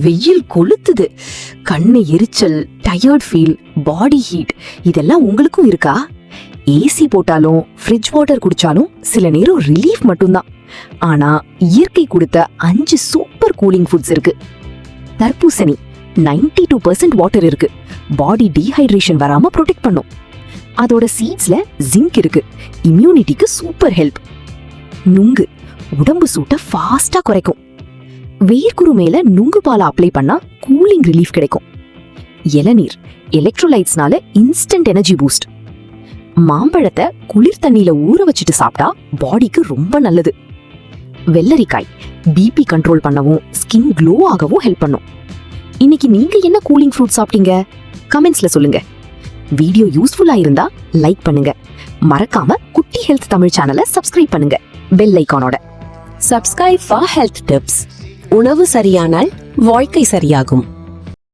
வெயில் கொளுத்துது, கண்ணு எரிச்சல், டயர்ட் ஃபீல், பாடி ஹீட் இதெல்லாம் உங்களுக்கும் இருக்கா? ஏசி போட்டாலும் ஃப்ரிட்ஜ் வாட்டர் குடிச்சாலும் சில நேரம் ரிலீஃப் மட்டும்தான். ஆனா இயற்கை கொடுத்த 5 சூப்பர் கூலிங் ஃபுட்ஸ் இருக்கு. தர்பூசணி 92% வாட்டர் இருக்கு, பாடி டீஹைட்ரேஷன் வராம ப்ரொடெக்ட் பண்ணும். அதோட சீட்ஸ்ல ஜிங்க் இருக்கு, இம்யூனிட்டிக்கு சூப்பர் ஹெல்ப். நுங்கு உடம்பு சூட்டை ஃபாஸ்டா குறைக்கும். வேர்க்குரு மேல நுங்கு பாலை அப்ளை பண்ணா கூலிங் ரிலீஃப் கிடைக்கும். இளநீர் எலக்ட்ரோலைட்ஸ்னால இன்ஸ்டன்ட் எனர்ஜி பூஸ்ட். மாம்பழத்தை குளிர் தண்ணியில ஊற வச்சுட்டு சாப்பிட்டா பாடிக்கு ரொம்ப நல்லது. வெள்ளரிக்காய் பிபி கண்ட்ரோல் பண்ணவும் ஸ்கின் க்ளோ ஆகவும் ஹெல்ப் பண்ணும். இன்னைக்கு நீங்க என்ன கூலிங் ஃப்ரூட் சாப்பிட்டீங்க? கமெண்ட்ஸ்ல சொல்லுங்க. வீடியோ யூஸ்ஃபுல்லா இருந்தா லைக் பண்ணுங்க. மறக்காம குட்டி ஹெல்த் தமிழ் சேனலை சப்ஸ்கிரைப் பண்ணுங்க bell ஐகானோட. Subscribe for health tips. உணவு சரியானால் வாழ்க்கை சரியாகும்.